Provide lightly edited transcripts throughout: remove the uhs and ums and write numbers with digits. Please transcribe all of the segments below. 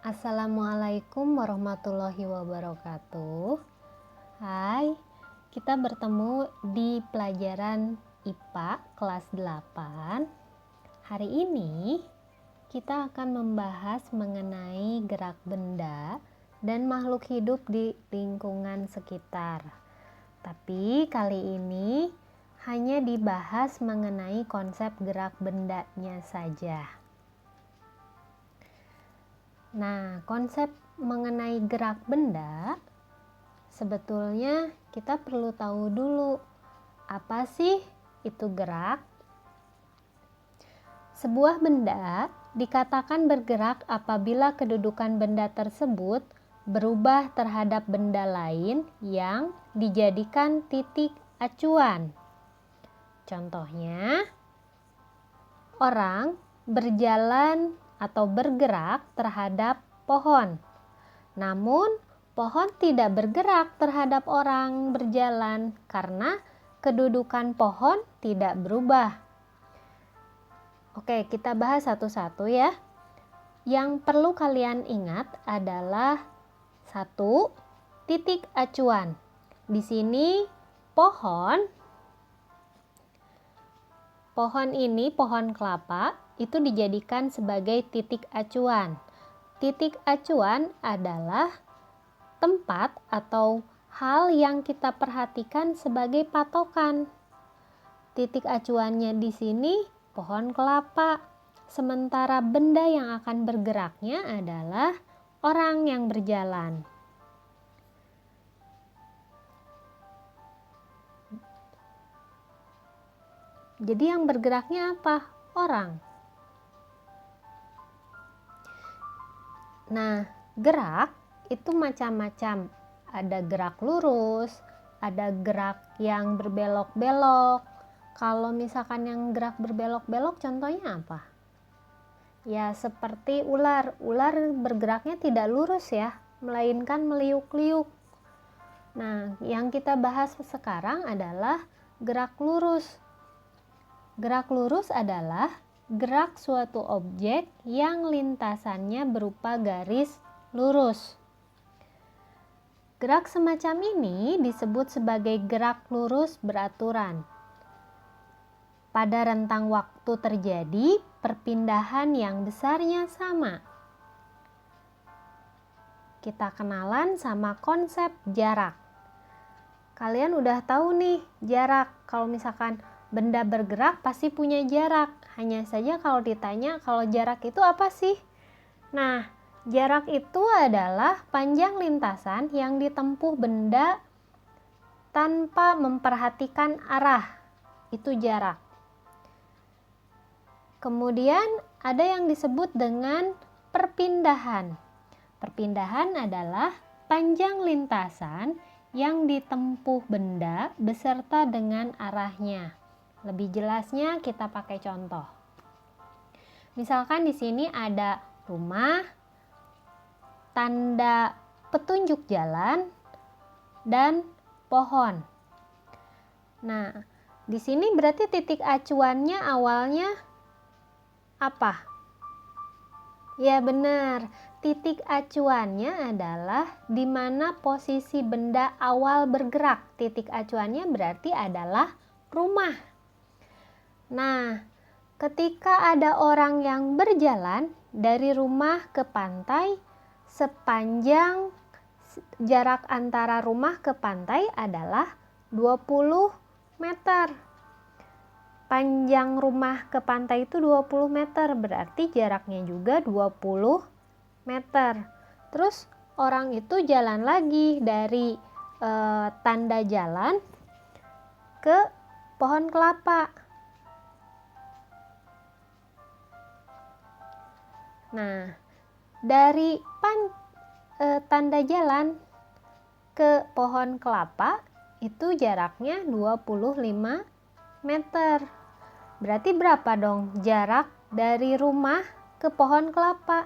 Assalamualaikum warahmatullahi wabarakatuh. Hai, kita bertemu di pelajaran IPA kelas 8. Hari ini kita akan membahas mengenai gerak benda dan makhluk hidup di lingkungan sekitar. Tapi kali ini hanya dibahas mengenai konsep gerak bendanya saja. Nah, konsep mengenai gerak benda, sebetulnya kita perlu tahu dulu apa sih itu gerak. Sebuah benda dikatakan bergerak apabila kedudukan benda tersebut berubah terhadap benda lain yang dijadikan titik acuan. Contohnya, orang berjalan atau bergerak terhadap pohon. Namun, pohon tidak bergerak terhadap orang berjalan karena kedudukan pohon tidak berubah. Oke, kita bahas satu-satu ya. Yang perlu kalian ingat adalah 1. Titik acuan. Di sini pohon ini, pohon kelapa, itu dijadikan sebagai titik acuan. Titik acuan adalah tempat atau hal yang kita perhatikan sebagai patokan. Titik acuannya di sini pohon kelapa, sementara benda yang akan bergeraknya adalah orang yang berjalan. Jadi yang bergeraknya apa? Orang. Nah, gerak itu macam-macam. Ada gerak lurus, ada gerak yang berbelok-belok. Kalau misalkan yang gerak berbelok-belok contohnya apa? Ya, seperti ular. Ular bergeraknya tidak lurus ya, melainkan meliuk-liuk. Nah, yang kita bahas sekarang adalah gerak lurus. Gerak lurus adalah gerak suatu objek yang lintasannya berupa garis lurus. Gerak semacam ini disebut sebagai gerak lurus beraturan. Pada rentang waktu terjadi perpindahan yang besarnya sama. Kita kenalan sama konsep jarak. Kalian udah tahu nih jarak. Kalau misalkan benda bergerak pasti punya jarak. Hanya saja kalau ditanya kalau jarak itu apa sih? Nah, jarak itu adalah panjang lintasan yang ditempuh benda tanpa memperhatikan arah. Itu jarak. Kemudian ada yang disebut dengan perpindahan. Perpindahan adalah panjang lintasan yang ditempuh benda beserta dengan arahnya. Lebih jelasnya kita pakai contoh. Misalkan di sini ada rumah, tanda petunjuk jalan, dan pohon. Nah, di sini berarti titik acuannya awalnya apa? Ya benar, titik acuannya adalah di mana posisi benda awal bergerak. Titik acuannya berarti adalah rumah. Nah, ketika ada orang yang berjalan dari rumah ke pantai, sepanjang jarak antara rumah ke pantai adalah 20 meter. Panjang rumah ke pantai itu 20 meter, berarti jaraknya juga 20 meter. Terus orang itu jalan lagi dari tanda jalan ke pohon kelapa. Nah, dari tanda jalan ke pohon kelapa itu jaraknya 25 meter. Berarti berapa dong jarak dari rumah ke pohon kelapa?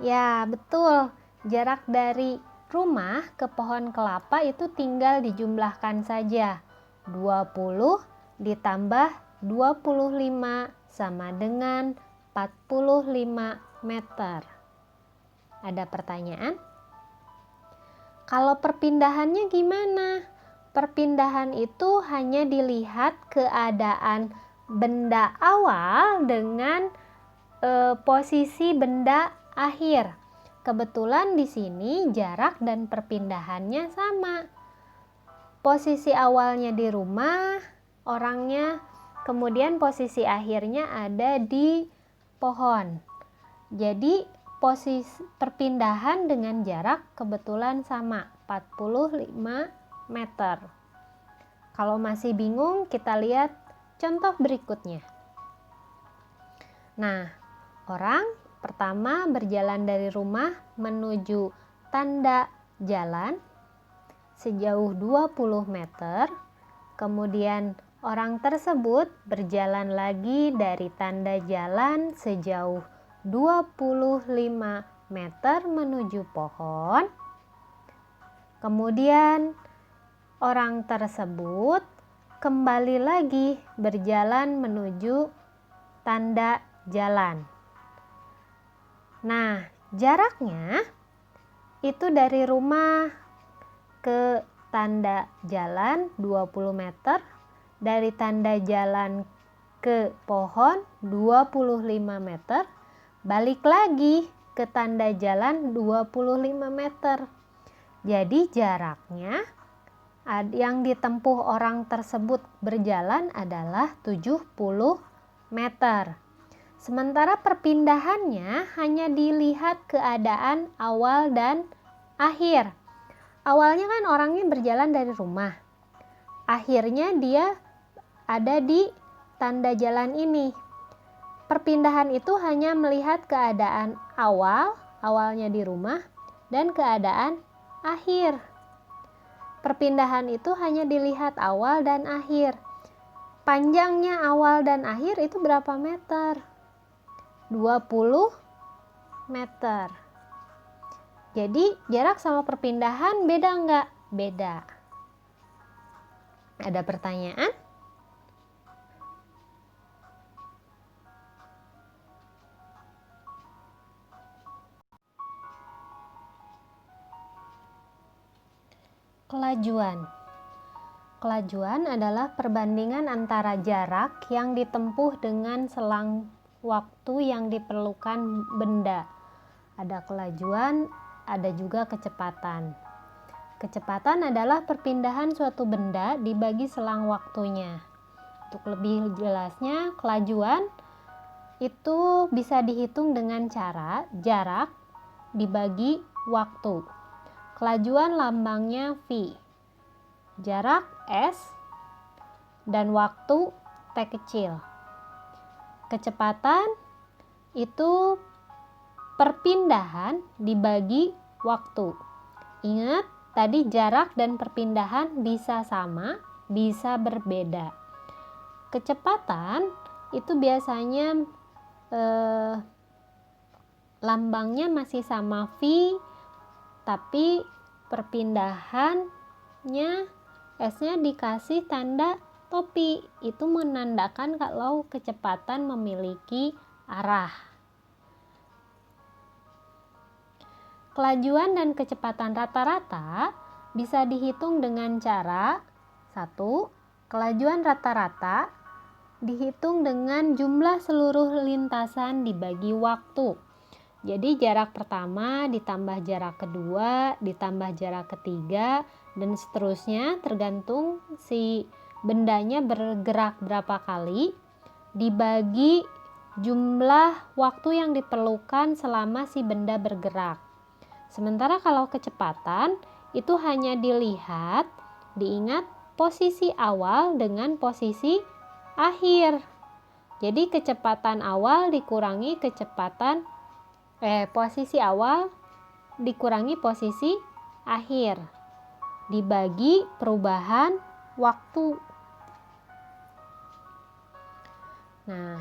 Ya, betul. Jarak dari rumah ke pohon kelapa itu tinggal dijumlahkan saja. 20 ditambah 25 sama dengan 45 meter. Ada pertanyaan? Kalau perpindahannya gimana? Perpindahan itu hanya dilihat keadaan benda awal dengan posisi benda akhir. Kebetulan di sini jarak dan perpindahannya sama. Posisi awalnya di rumah, orangnya, kemudian posisi akhirnya ada di pohon. Jadi posisi perpindahan dengan jarak kebetulan sama, 45 meter. Kalau masih bingung, kita lihat contoh berikutnya. Nah, orang pertama berjalan dari rumah menuju tanda jalan sejauh 20 meter. Kemudian orang tersebut berjalan lagi dari tanda jalan sejauh 25 meter menuju pohon. Kemudian orang tersebut kembali lagi berjalan menuju tanda jalan. Nah, jaraknya itu dari rumah ke tanda jalan 20 meter, dari tanda jalan ke pohon 25 meter, balik lagi ke tanda jalan 25 meter. Jadi jaraknya yang ditempuh orang tersebut berjalan adalah 70 meter. Sementara perpindahannya hanya dilihat keadaan awal dan akhir. Awalnya kan orangnya berjalan dari rumah. Akhirnya dia ada di tanda jalan ini. Perpindahan itu hanya melihat keadaan awalnya di rumah, dan keadaan akhir. Perpindahan itu hanya dilihat awal dan akhir. Panjangnya awal dan akhir itu berapa meter? 20 meter. Jadi jarak sama perpindahan beda nggak? Beda. Ada pertanyaan? Kelajuan. Kelajuan adalah perbandingan antara jarak yang ditempuh dengan selang waktu yang diperlukan benda. Ada kelajuan, ada juga kecepatan. Kecepatan adalah perpindahan suatu benda dibagi selang waktunya. Untuk lebih jelasnya, kelajuan itu bisa dihitung dengan cara jarak dibagi waktu. Kelajuan lambangnya V, jarak S, dan waktu T kecil. Kecepatan itu perpindahan dibagi waktu. Ingat, tadi jarak dan perpindahan bisa sama, bisa berbeda. Kecepatan itu biasanya lambangnya masih sama V, tapi perpindahannya S-nya dikasih tanda topi. Itu menandakan kalau kecepatan memiliki arah. Kelajuan dan kecepatan rata-rata bisa dihitung dengan cara 1. Kelajuan rata-rata dihitung dengan jumlah seluruh lintasan dibagi waktu. Jadi jarak pertama ditambah jarak kedua ditambah jarak ketiga dan seterusnya, tergantung si bendanya bergerak berapa kali, dibagi jumlah waktu yang diperlukan selama si benda bergerak. Sementara kalau kecepatan itu hanya dilihat, diingat posisi awal dengan posisi akhir. Jadi kecepatan awal dikurangi posisi awal dikurangi posisi akhir, dibagi perubahan waktu. Nah,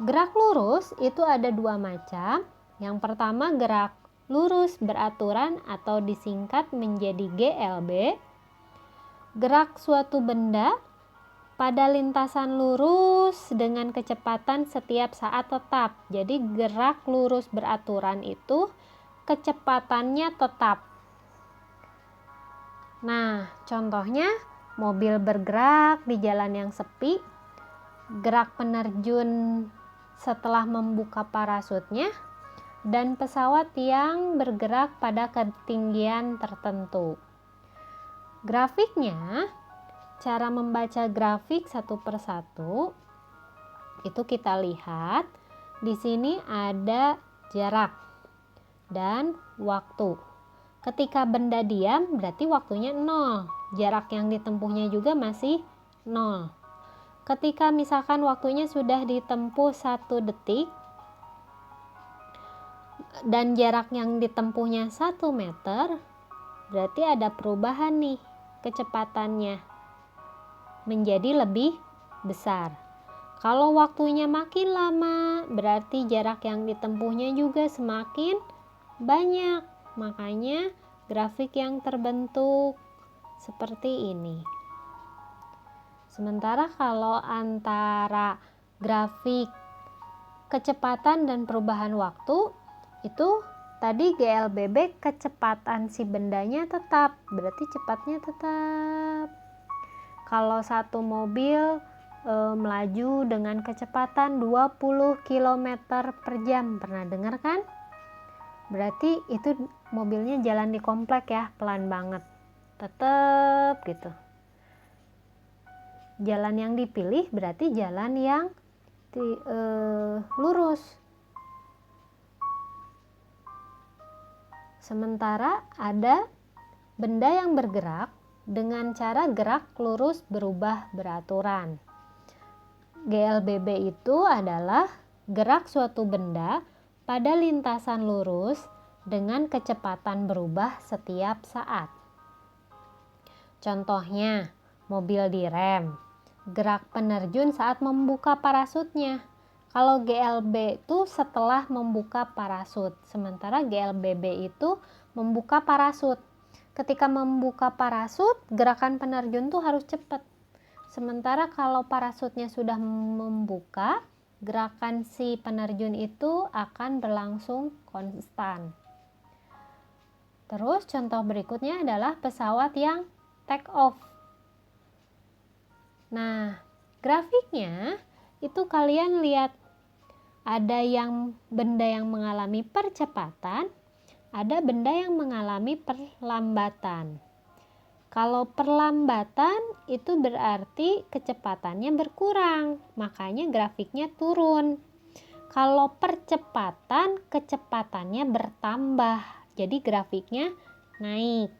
gerak lurus itu ada dua macam. Yang pertama gerak lurus beraturan atau disingkat menjadi GLB. Gerak suatu benda pada lintasan lurus dengan kecepatan setiap saat tetap. Jadi gerak lurus beraturan itu kecepatannya tetap. Nah, contohnya mobil bergerak di jalan yang sepi, gerak penerjun setelah membuka parasutnya, dan pesawat yang bergerak pada ketinggian tertentu. Grafiknya, cara membaca grafik satu persatu itu kita lihat di sini ada jarak dan waktu. Ketika benda diam berarti waktunya 0, jarak yang ditempuhnya juga masih 0. Ketika misalkan waktunya sudah ditempuh 1 detik dan jarak yang ditempuhnya 1 meter, berarti ada perubahan nih kecepatannya menjadi lebih besar. Kalau waktunya makin lama, berarti jarak yang ditempuhnya juga semakin banyak. Makanya grafik yang terbentuk seperti ini. Sementara kalau antara grafik kecepatan dan perubahan waktu, itu tadi GLBB kecepatan si bendanya tetap, berarti cepatnya tetap. Kalau satu mobil melaju dengan kecepatan 20 km per jam, pernah dengar kan? Berarti itu mobilnya jalan di komplek ya, pelan banget, tetap gitu. Jalan yang dipilih berarti jalan yang lurus. Sementara ada benda yang bergerak dengan cara gerak lurus berubah beraturan. GLBB itu adalah gerak suatu benda pada lintasan lurus dengan kecepatan berubah setiap saat. Contohnya, mobil direm, gerak penerjun saat membuka parasutnya. Kalau GLB itu setelah membuka parasut, sementara GLBB itu membuka parasut. Ketika membuka parasut, gerakan penerjun tuh harus cepat. Sementara kalau parasutnya sudah membuka, gerakan si penerjun itu akan berlangsung konstan. Terus contoh berikutnya adalah pesawat yang take off. Nah, grafiknya itu kalian lihat ada yang benda yang mengalami percepatan, ada benda yang mengalami perlambatan. Kalau perlambatan itu berarti kecepatannya berkurang, makanya grafiknya turun. Kalau percepatan, kecepatannya bertambah, jadi grafiknya naik.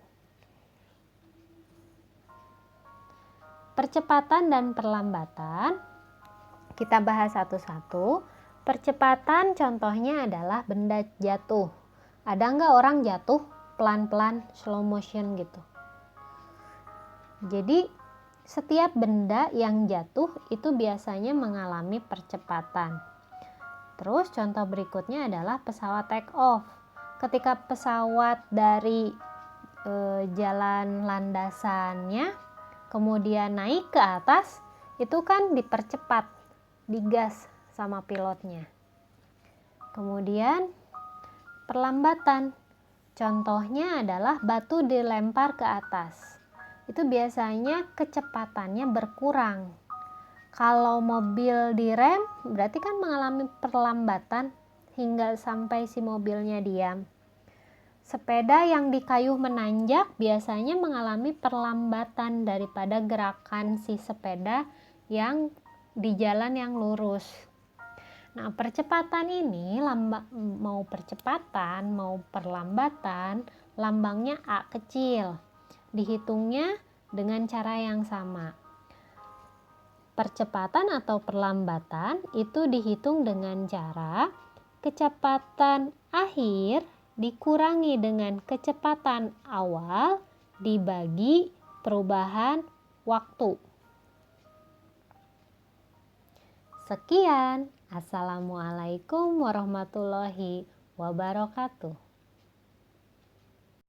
Percepatan dan perlambatan kita bahas satu-satu. Percepatan contohnya adalah benda jatuh. Ada nggak orang jatuh pelan-pelan slow motion gitu? Jadi setiap benda yang jatuh itu biasanya mengalami percepatan. Terus contoh berikutnya adalah pesawat take off. Ketika pesawat dari jalan landasannya kemudian naik ke atas, itu kan dipercepat, digas sama pilotnya. Kemudian perlambatan, contohnya adalah batu dilempar ke atas. Itu biasanya kecepatannya berkurang. Kalau mobil direm berarti kan mengalami perlambatan hingga sampai si mobilnya diam. Sepeda yang dikayuh menanjak biasanya mengalami perlambatan daripada gerakan si sepeda yang di jalan yang lurus. Nah, percepatan ini mau percepatan mau perlambatan, lambangnya A kecil. Dihitungnya dengan cara yang sama. Percepatan atau perlambatan itu dihitung dengan cara kecepatan akhir dikurangi dengan kecepatan awal dibagi perubahan waktu. Sekian. Assalamualaikum warahmatullahi wabarakatuh.